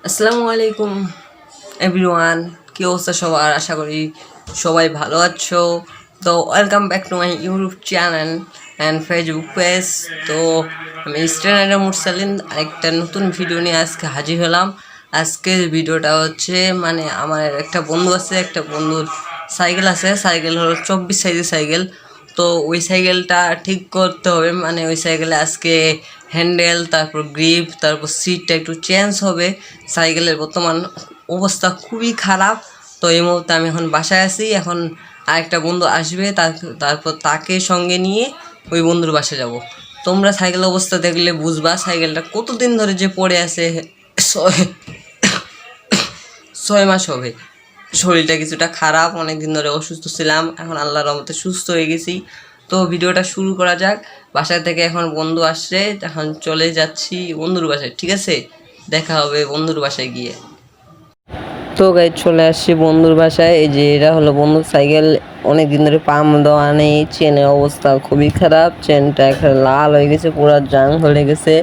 আসসালামু আলাইকুম এভরিওয়ান, কি অবস্থা সবার? আশা করি সবাই ভালো আছো। তো welcome back to my YouTube channel and Facebook page. তো আমি স্ট্যান্ডার্ড মুরসালিন আরেকটা নতুন ভিডিও নিয়ে আজকে হাজির হলাম। আজকের ভিডিওটা হচ্ছে আমার একটা বন্ধু আছে, একটা বন্ধুর সাইকেল আছে। সাইকেল হলো 24 সাইজের সাইকেল। তো ওই সাইকেলটা ঠিক করতে হবে, ওই সাইকেলে আজকে হ্যান্ডেল, তারপর গ্রিপ, তারপর সিটটা একটু চেঞ্জ হবে। সাইকেলের বর্তমান অবস্থা খুবই খারাপ। তো এই মুহূর্তে আমি এখন বাসায় আছি। এখন আরেকটা বন্ধু আসবে, তারপর তাকে সঙ্গে নিয়ে ওই বন্ধুর বাসায় যাব। তোমরা সাইকেলের অবস্থা দেখলে বুঝবা সাইকেলটা কতদিন ধরে যে পড়ে আছে। 6 মাস হবে। শরীরটা কিছুটা খারাপ, অনেক দিন ধরে অসুস্থ ছিলাম, এখন আল্লাহর রহমতে সুস্থ হয়ে গেছি। তো ভিডিওটা শুরু করা যাক। বাসা থেকে এখন বন্ধু আসছে, এখন চলে যাচ্ছি বন্ধুর বাসায়। ঠিক আছে, দেখা হবে বন্ধুর বাসায় গিয়ে। তো গাইজ চলে আসছি বন্ধুর বাসায়। এই যে এটা হলো বন্ধুর সাইকেল। অনেক দিন ধরে পাম দেওয়া নেই, চেনের অবস্থা খুবই খারাপ। চেনটা একটা লাল হয়ে গেছে, পুরো জাং হয়ে গেছে।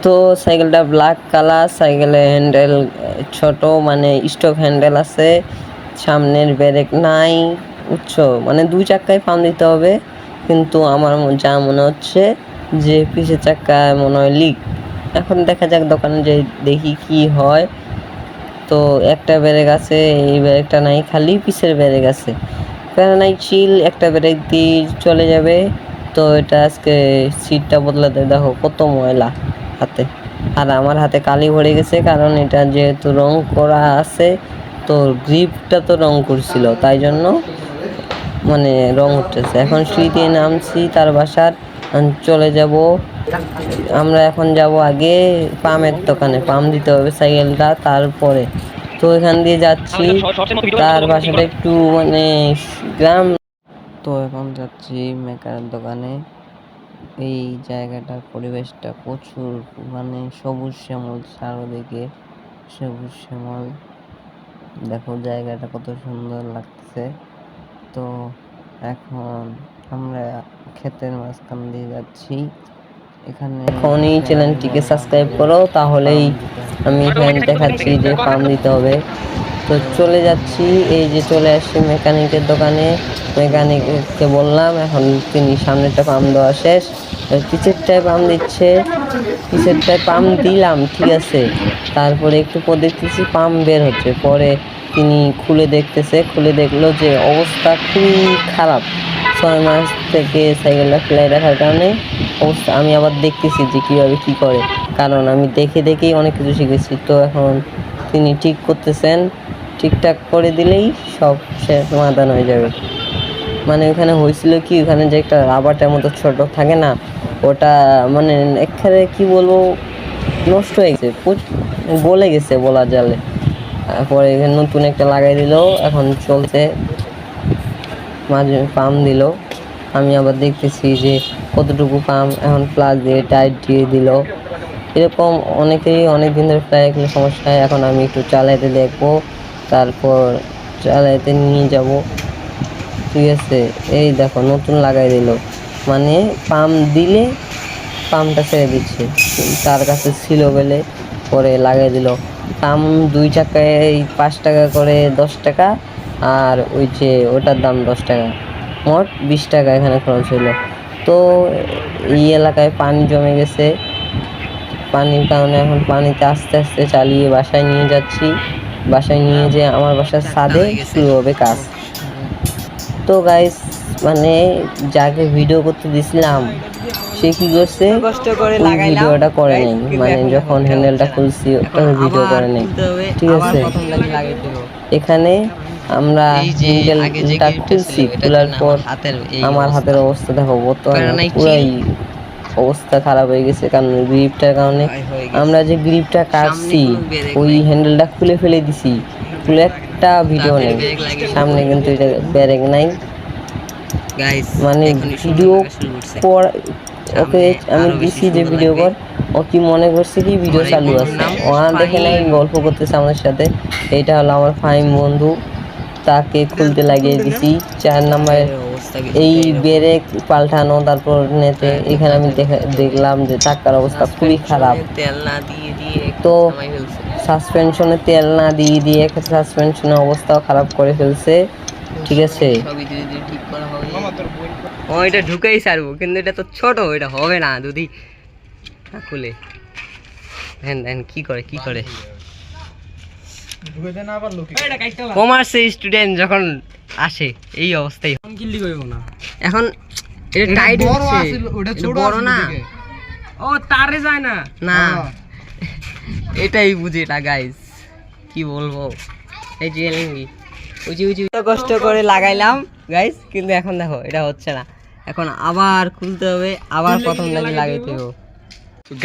তো সাইকেলটা ব্ল্যাক কালার। সাইকেলের হ্যান্ডেল ছোট, স্টক হ্যান্ডেল আছে, সামনের ব্রেক নাই, বুঝছো? 2 চাক্কায় পাম দিতে হবে, কিন্তু আমার যা মনে হচ্ছে যে পিছের চাক্কায় মনে হয় লিক। এখন দেখা যাক, দোকানে যে দেখি কি হয়। তো একটা ব্রেক আছে, এই ব্রেকটা নাই, খালি পিছের ব্রেক আছে। নাই, চিল একটা ব্রেক দিয়ে চলে যাবে। তো এটা আজকে সিটটা বদলাতে দেখো কত ময়লা হাতে, আর আমার হাতে কালি ভরে গেছে, কারণ এটা যেহেতু রং করা আছে। তো গ্রিপটা তো রং করছিল, তাই জন্য রং উঠতেছে। এখন সিঁড়ি দিয়ে নামছি তার বাসার, চলে যাব। আমরা এখন যাব আগে পামের দোকানে, পাম দিতে হবে সাইকেলটা, তারপরে তো এখান দিয়ে যাচ্ছি। তার বাসাটা একটু গ্রাম। তো এখন যাচ্ছি মেকারের দোকানে। এই জায়গাটার পরিবেশটা প্রচুর সবুজ শ্যামল, চারদিকে সবুজ শ্যামল। দেখো জায়গাটা কত সুন্দর লাগছে। তো এখন আমরা ক্ষেতের মাঝখান দিয়ে যাচ্ছি। এখানে এখনই চ্যানেলটিকে সাবস্ক্রাইব করো, তাহলেই আমি এখানে দেখাচ্ছি যে পাম দিতে হবে। তো চলে যাচ্ছি, এই যে চলে আসছি মেকানিকের দোকানে। মেকানিককে বললাম, এখন তিনি সামনেরটা পাম দেওয়া শেষ, পিছেরটায় পাম দিচ্ছে। পিছেরটায় পাম দিলাম, ঠিক আছে। তারপরে একটু পর দেখতেছি পাম বের হচ্ছে। পরে তিনি খুলে দেখতেছে, খুলে দেখলো যে অবস্থা খুবই খারাপ। 6 মাস থেকে সাইকেলটা ফেলাই রাখার কারণে অবস্থা। আমি আবার দেখতেছি যে কীভাবে কী করে, কারণ আমি দেখে দেখেই অনেক কিছু শিখেছি। তো এখন তিনি ঠিক করতেছেন, ঠিকঠাক করে দিলেই সব শেষ, সমাধান হয়ে যাবে। ওখানে হয়েছিল কি, ওখানে যে একটা রাবারটার মতো ছোট থাকে না, ওটা এখানে কি বলবো, নষ্ট হয়ে গেছে, গলে গেছে বলা জালে। পরে এখানে নতুন একটা লাগাই দিল, এখন চলছে। মাঝে পাম দিল, আমি আবার দেখতেছি যে কতটুকু পাম। এখন প্লাস দিয়ে টাইট দিয়ে দিল। এরকম অনেকেরই অনেক দিন ধরে প্রায় এগুলো সমস্যা হয়। এখন আমি একটু চালাইতে দেখবো, তারপর চালাইতে নিয়ে যাব। ঠিক আছে, এই দেখো নতুন লাগাই দিল, পাম দিলে পামটা ছেড়ে দিচ্ছে, তার কাছে ছিল বলে পরে লাগাই দিল। পাম 2 চাকায় 5 টাকা করে, 10 টাকা, আর ওই যে ওটার দাম 10 টাকা, মোট 20 টাকা এখানে খরচ হলো। তো এই এলাকায় পানি জমে গেছে, পানির কারণে এখন পানিতে আস্তে আস্তে চালিয়ে বাসায় নিয়ে যাচ্ছি। বাসায় নিয়ে যেয়ে আমার বাসার ছাদে শুরু হবে কাজ। তো গাইস, যাকে ভিডিও করতে দিছিলাম সে কি করছে, ওই ভিডিওটা করে নাই। যখন হ্যান্ডেলটা খুলছি ওটা ভিডিও করে নাই, ঠিক আছে। এখানে আমরা হ্যান্ডেলটা খুলছি, খোলার পর আমার হাতের অবস্থা দেখো, বর্তমানে পুরাই অবস্থা খারাপ হয়ে গেছে, কারণ গ্রিপটার কারণে। আমরা যে গ্রিপটা কাটছি, ওই হ্যান্ডেলটা খুলে ফেলে দিছি, খুলে একটা ভিডিও নেই সামনে, কিন্তু এটা ব্যারেক নাই। ভিডিও পর ওকে আমি দিছি যে ভিডিও কর, ও কি মনে করছে কি ভিডিও চালু আছে, ও দেখে নাই, গল্প করতেছে আমাদের সাথে। এটা হলো আমার ফাইম বন্ধু, তাকে খুলতে লাগিয়ে দিছি 4 নাম্বার। এই ব্রেক পাল্টানো, তারপর নেতে এখানে আমি দেখলাম যে চাক্কার অবস্থা খুবই খারাপ। তো সাসপেনশনে তেল না দিয়ে দিয়ে সাসপেনশনের অবস্থাও খারাপ করে ফেলছে। ঠিক আছে, সবই ধীরে ধীরে ঠিক করা হবে। ও এটা ঢুকেই ছাড়বো, কিন্তু এটা তো ছোট, এটা হবে না যদি না খুলে। দেন কি করে কমার্সের স্টুডেন্ট যখন আসে এই অবস্থায় এখন এটা টাইট হচ্ছে, এটা বড় না, ও তারে যায় না না, এটাই বুঝি না গাইস, কি বলবো। এই যে উঁচু কষ্ট করে লাগাইলাম গাইস, কিন্তু এখন দেখো এটা হচ্ছে না, এখন আবার খুলতে হবে, আবার প্রথম থেকে লাগাইতে হবে।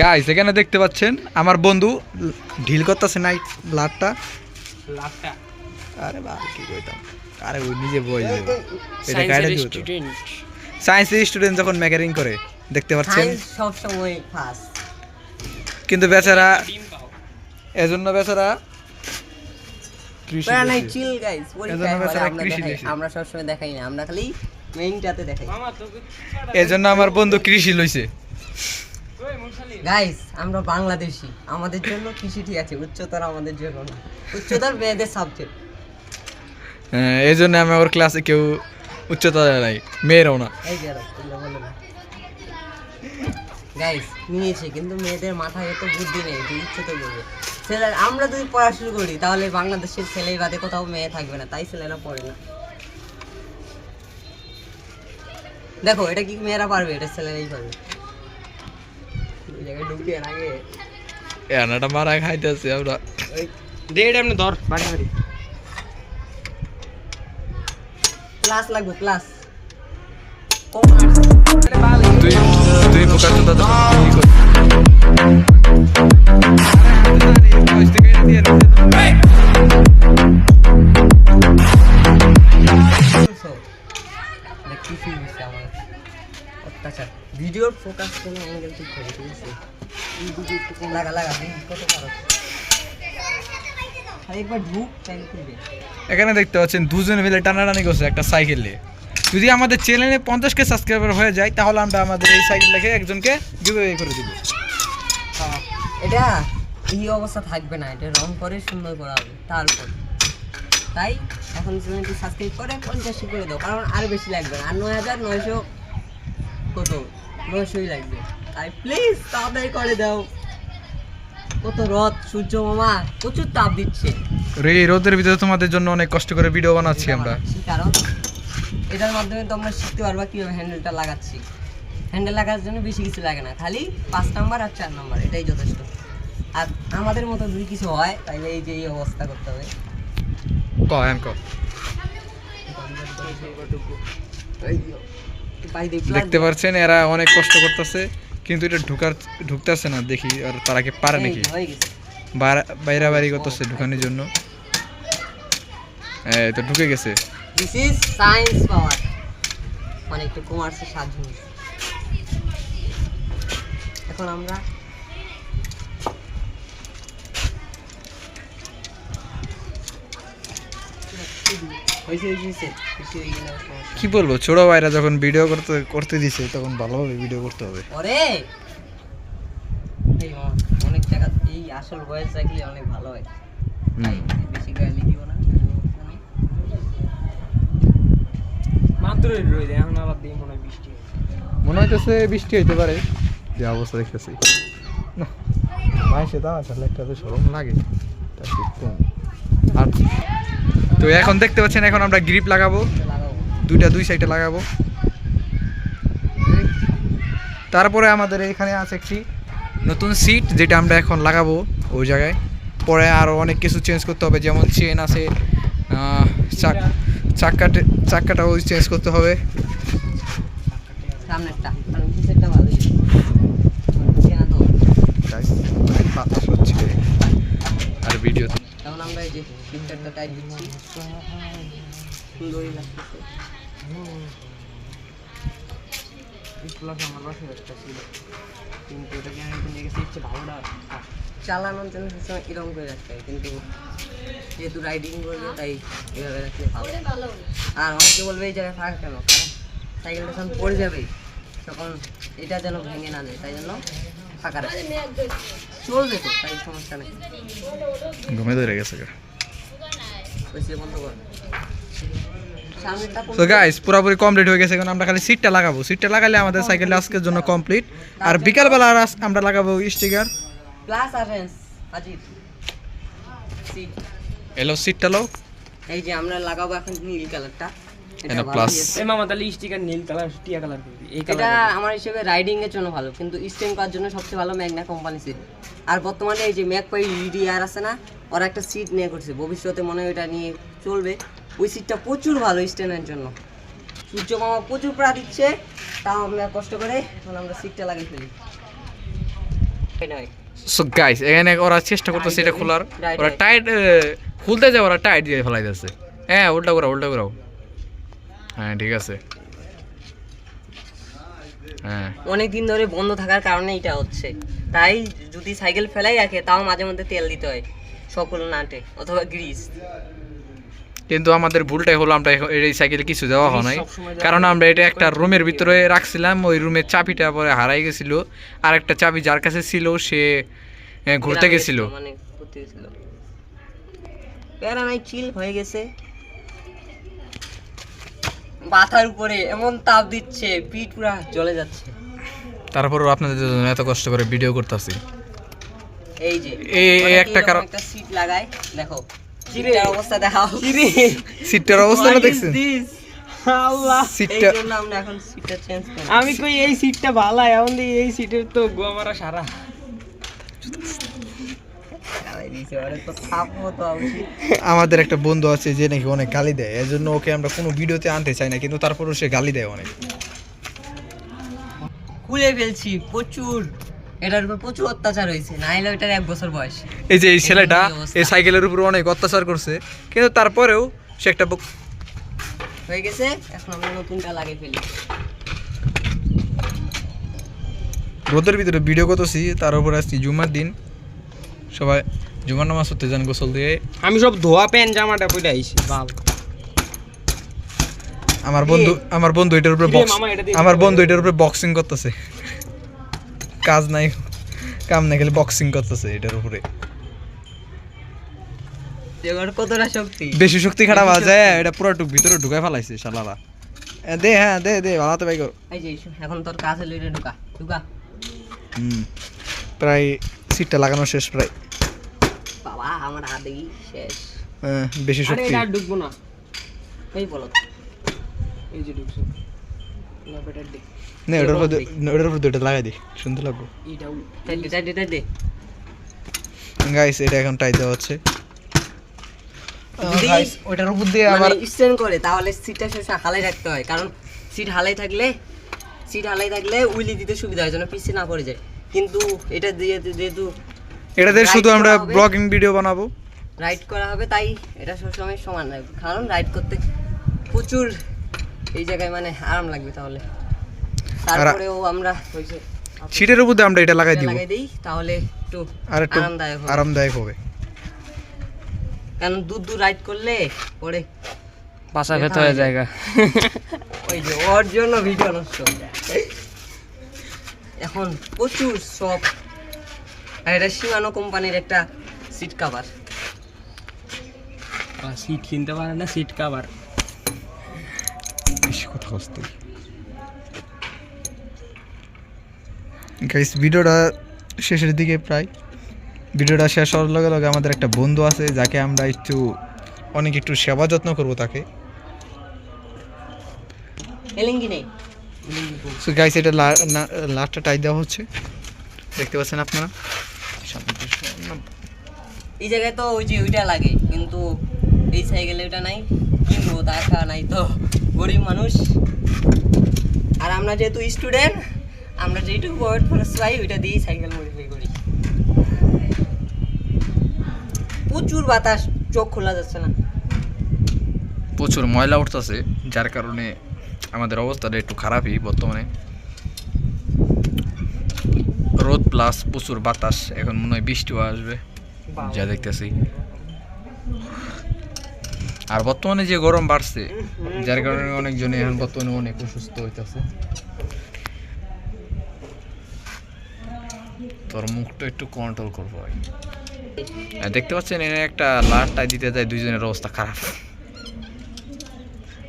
গাইস এখানে দেখতে পাচ্ছেন আমার বন্ধু ঢিল করতেছে নাইট লাটটা। আরে বাবা কি কইতাম, আরে ওই নিজে বই এটা গাইডে দিও তো। সায়েন্সের স্টুডেন্ট যখন মেকারিং করে দেখতে পাচ্ছেন সব সময় ফার্স্ট, কিন্তু বেচারা এজন্য বেচারা আমরা সবসময় দেখাই না, আমরা খালি মেইনটাতে দেখাই। এজন্য আমার বন্ধু কৃষি লইছে। গাইস আমরা বাংলাদেশি, আমাদের জন্য কৃষি ঠিক আছে, উচ্চতর আমাদের জন্য না, উচ্চতর মেয়েদের সাবজেক্ট। এই জন্য আমি আমার ক্লাসে কেউ উচ্চতর নাই, মেয়েরাও না। গাইস নিয়েছে, কিন্তু মেয়েদের মাথায় এত বুদ্ধি নেই যে উচ্চতর করবে। ছেলে আমরা যদি পড়া শুরু করি তাহলে বাংলাদেশের ছেলের বাদে কোথাও মেয়ে থাকবে না, তাই ছেলেরা পড়ে না। দেখো এটা কি মেয়েরা পারবে, এটা ছেলেরাই পারবে। এই জায়গায় ঢুকে আগে এনাটা মারা খাইতেছে আমরা। দেড় এমনি ধর বাড়ি বাড়ি ক্লাস লাগবে, ক্লাস কমার্স তুই বোকা তো দাদা অত্যাচার। ভিডিওর ফোকাস কোনো অ্যাঙ্গেল ঠিক থাকে, ঠিক আছে, লাগা কত পারো একবার ঢুক টাইম খুলবে। এখানে দেখতে পাচ্ছেন দুজন মিলে টানাটানি করছে একটা সাইকেল নিয়ে। যদি আমাদের চ্যানেলে 50K সাবস্ক্রাইবার হয়ে যায় তাহলে আমরা আমাদের এই সাইকেলটাকে একজনকে গিভঅ্যাওয়ে করে দিব। এটা এই অবস্থা থাকবে না, এটা রং করে সুন্দর করা হবে তারপর। তাই এখন চ্যানেলটি সাবস্ক্রাইব করে 50 করে দাও, কারণ আর বেশি লাগবে না, আর 9900 কত 900ই লাগবে। তাই প্লিজ তাড়াতাড়ি করে দাও। কত রোদ, সূর্য মামা প্রচুর তাপ দিচ্ছে, এই রোদের ভিতরে তোমাদের জন্য অনেক কষ্ট করে ভিডিও বানাচ্ছি আমরা, কারণ এটার মাধ্যমে তোমরা শিখতে পারবা কিভাবে হ্যান্ডেলটা লাগাচ্ছি। হ্যান্ডেল লাগার জন্য বেশি কিছু লাগে না, খালি 5 নাম্বার আর 4 নাম্বার, এটাই যথেষ্ট। আর আমাদের মতো যদি কিছু হয় তাহলে এই যে এই অবস্থা করতে হবে। দেখতে পাচ্ছেন এরা অনেক কষ্ট করতেছে, কিন্তু এটা ঢুকতেছে না, দেখি আর তারা কি পারে নাকি, বাইরে বাড়ি করতেছে ঢুকানোর জন্য। তো ঢুকে গেছে। দিস ইজ সায়েন্স পাওয়ার, মানে একটু কমার্সের সাহায্য। এখন আমরা কি বলবো, ছোট ভাইরা যখন ভিডিও করতে দিছে তখন ভালোভাবে ভিডিও করতে হবে। অনেক জায়গা এই আসল বয়স থাকলে অনেক ভালো হয়, বেশি গালি দিব না। মাত্রই রইছে, এখন আবার দিয়ে মনে হয় বৃষ্টি, মনে হইতেছে বৃষ্টি হইতে পারে, যে অবস্থা দেখতেছি না ভাই, সেটা আসলে একটা তো শরম লাগে। তো এখন দেখতে পাচ্ছেন এখন আমরা গ্রিপ লাগাবো, দুই সাইডে লাগাবো। তারপরে আমাদের এখানে আছে একটি নতুন সিট, যেটা আমরা এখন লাগাবো ওই জায়গায়। পরে আরও অনেক কিছু চেঞ্জ করতে হবে, যেমন চেন আছে, চাক্কাটাও চেঞ্জ করতে হবে। বাতাস হচ্ছে আর ভিডিও আমরা এই যে ফিল্টারটা টাইট দিচ্ছি, সুন্দরই লাগতেছে। আমার বাসায় একটা ছিল, কিন্তু এটাকে আমি নিয়ে গেছি ইচ্ছে ভালোটা চালানোর জন্য সবসময় এরকম করে রাখতে হয়, কিন্তু যেহেতু রাইডিং করবে তাই এভাবে রাখলে ভালো। আর অনেকে বলবে এই জায়গায় থাকা কেন, কারণ সাইকেলটা যখন পড়ে যাবে তখন এটা যেন ভেঙে না যায়, তাই জন্য ফাঁকা রাখবে। চলবে তো, তাই সমস্যা নেই। ঘুমে ধরে গেছে। ওইসে বন্ধ কর। সামনেটা তো গাইস পুরোপুরি কমপ্লিট হয়ে গেছে, এখন আমরা খালি সিটটা লাগাবো। সিটটা লাগালে আমাদের সাইকেলটা আজকের জন্য কমপ্লিট। আর বিকালবেলা আর আমরা লাগাবো স্টিকার প্লাস অরেঞ্জ আজিব সি। এলো সিটটা লো, এই যে আমরা লাগাবো এখন নীল কালারটা। এটা প্লাস। এই মামা তাহলে স্টিকার নীল কালার টিয়া কালার করবি। এই এটা আমার হিসেবে রাইডিং এর জন্য ভালো, কিন্তু স্টেন করার জন্য সবচেয়ে ভালো ম্যাগনা কোম্পানি সিট। আর বর্তমানে এই যে ম্যাকপাই ইডিআর আছে না, ওরা একটা সিট নিয়ে করছে, ভবিষ্যতে মনে হয় এটা নিয়ে চলবে। ওই সিটটা প্রচুর ভালো স্টেনের জন্য। সূর্য মামা প্রচুর প্রা দিচ্ছে, তাও আমরা কষ্ট করে এখন আমরা সিটটা লাগিয়ে ফেলি। সো গাইস এখানে ওরা চেষ্টা করতেছে এটা খোলার, ওরা টাইট খুলতে যায়, ওরা টাইট দিয়ে ফেলাই দিচ্ছে। হ্যাঁ উল্টা করাও, উল্টা করাও। হ্যাঁ ঠিক আছে। হ্যাঁ অনেক দিন ধরে বন্ধ থাকার কারণে এটা হচ্ছে। তাই যদি সাইকেল ফেলাই রাখে তাও মাঝে মধ্যে তেল দিতে হয় সকল নাটে অথবা গ্রিস। কিন্তু আমাদের ভুলটাই হলো আমরা এই সাইকেলে কিছু দেওয়া হয় নাই, কারণ আমরা এটা একটা রুমের ভিতরে রাখছিলাম। ওই রুমের চাবিটা পরে হারাই গেছিল, আর একটা চাবি যার কাছে ছিল সে ঘুরতে গেছিল। মানে ঘুরতে গেছিল। প্যারা নাই, চিল হয়ে গেছে। মাথার উপরে এমন তাপ দিচ্ছে, পিঠ পুরা জ্বলে যাচ্ছে। তারপরেও আপনাদের জন্য এত কষ্ট করে ভিডিও করতেছি। এই যে এই একটা কারণ, একটা সিট লাগাই, দেখো সিটের অবস্থা দেখাও। সিটটার অবস্থাটা দেখছেন? আল্লাহ, এই সিটটা জন্য আমরা এখন সিটটা চেঞ্জ করি। আমি কই এই সিটটা ভালো, এখন দেখি এই সিটের তো গোয়া মারা সারা। আমাদের একটা বন্ধু আছে যে নাকি অনেক গালি দেয়, এজন্য ওকে আমরা কোনো ভিডিওতে আনতে চাই না, কিন্তু তারপরেও সে গালি দেয় অনেক। খুলে ফেলছি প্রচুর, এটার উপর প্রচুর অত্যাচার হয়েছে, না হলে ওটার 1 বছর বয়স। এই যে এই ছেলেটা এই অবস্থা। এই সাইকেলের উপর অনেক অত্যাচার করছে, কিন্তু তারপরেও সে একটা হয়ে গেছে, এখন আমরা নতুনটা লাগিয়ে ফেলি। রোদের ভিতরে ভিডিও করতেছি, তার উপর আসছি জুমার দিন, সবাই জুমার নামাজ পড়তে যান গোসল দিয়ে। আমি সব ধোয়া প্যান্ট জামাটা পরে আইছি বাল। আমার বন্ধু এটার উপরে কিরে মামা, এটা দিয়ে আমার বন্ধু এটার উপরে বক্সিং করতেছে, কাজ নাই কাম নাই, খালি বক্সিং করতেছে এটার উপরে। এবার কতটা শক্তি, বেশি শক্তি খারাপ আছে, এটা পুরো ভিতরে ঢুকাই ফেলাইছে শালারা। দে হ্যাঁ দে দে ভালো তো ভাই কর। এই যে এখন তোর কাজ হলো এটা ঢুকা ঢুকা। প্রায় সিটটা লাগানো শেষ প্রায়। বাবা আমার হাতেই শেষ। বেশি আরে শক্তি এটা আর ঢুকবো না। এই বলো এই যে ঢুকছে না বেটার দে। না, ওটার উপর দুটো লাগাই দি, সুন্দর লাগবে। এটাও টাইট দে। গাইস এটা এখন টাইট দেওয়া হচ্ছে। যদি গাইস ওটার উপর দিয়ে আবার মানে স্ট্যান্ড করে তাহলে সিটটা শেষে হালাই রাখতে হয়, কারণ সিট হালাই থাকলে উইলি দিতে সুবিধা হয় যেন পিছিয়ে না পড়ে যায়। কিন্তু এটা দিয়ে যেহেতু এটা দিয়ে শুধু রাইড আমরা করা হবে। ব্লগিং ভিডিও বানাবো। রাইড করা হবে, তাই এটা সবসময় সমান রাখবে, কারণ রাইড করতে প্রচুর এই জায়গায় মানে আরাম লাগবে। তাহলে তারপরেও আমরা ওই যে সিটের উপর দিয়ে আমরা এটা লাগাই দিব, লাগাই দিই, তাহলে একটু আর একটু আরামদায়ক হবে। আরামদায়ক হবে। কারণ দূর রাইড করলে পরে বাসা খেতে হয়ে জায়গা। ওই যে ওর জন্য ভিডিও নষ্ট। এখন প্রচুর সব, আর এটা শিমানো কোম্পানির একটা সিট কভার। সিট কিনতে পারে না, সিট কভার। বেশি কথা কষ্ট। গাইস ভিডিওটা শেষের দিকে প্রায়, ভিডিওটা শেষ হওয়ার লগে লগে আমাদের একটা বন্ধু আছে যাকে আমরা একটু সেবা যত্ন করবো তাকে। এলিঙ্গি নেই, সো গাইস এটা লাস্টটা টাইট দেওয়া হচ্ছে, দেখতে পাচ্ছেন আপনারা। এই জায়গায় তো ওই যে ওইটা লাগে, কিন্তু এই সাইকেলে ওইটা নাই, কিনবো টাকা নাই তো, গরিব মানুষ। আর আমরা যেহেতু স্টুডেন্ট, আমরা যেটুকু পকেট খরচ পাই ওইটা দিয়েই সাইকেল মডিফাই করি। প্রচুর বাতাস, চোখ খোলা যাচ্ছে না। প্রচুর ময়লা উঠতেছে, যার কারণে আমাদের অবস্থাটা একটু খারাপই বর্তমানে। রোদ প্লাস প্রচুর বাতাস, এখন মনে হয় বৃষ্টিও আসবে যা দেখতেছি। আর বর্তমানে যে গরম বাড়ছে, যার কারণে অনেকজনে এখন বর্তমানে অনেক অসুস্থ হইতেছে। তোর মুখটা একটু কন্ট্রোল করবো ভাই। দেখতে পাচ্ছেন এনে একটা লাটটা দিতে যায়, দুইজনের অবস্থা খারাপ।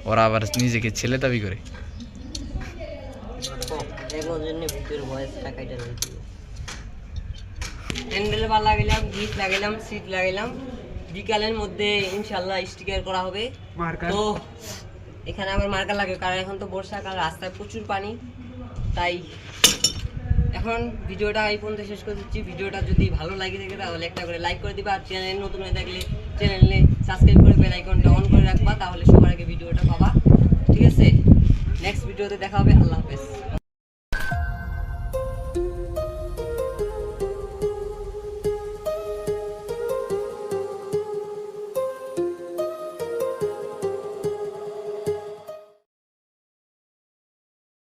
ওরা আবার নিজেকে ছেলে দাবি করে। হ্যান্ডেল বার লাগাইলাম, গিট লাগাইলাম, সিট লাগাইলাম। বিকালের মধ্যে ইনশাল্লাহ স্টিকার করা হবে। তো এখানে আবার মার্কার লাগে, কারণ এখন তো বর্ষাকাল, রাস্তায় প্রচুর পানি। তাই এখন ভিডিওটা এই পর্যন্ত শেষ করে দিচ্ছি। ভিডিওটা যদি ভালো লাগে থাকে তাহলে একটা করে লাইক করে দিবা, আর চ্যানেল নতুন হয়ে থাকলে চ্যানেলে সাবস্ক্রাইব করে বেল আইকনটা অন করে রাখবা, তাহলে সবার আগে ভিডিওটা পাবা। ঠিক আছে, নেক্সট ভিডিওতে দেখা হবে। আল্লাহ হাফেজ।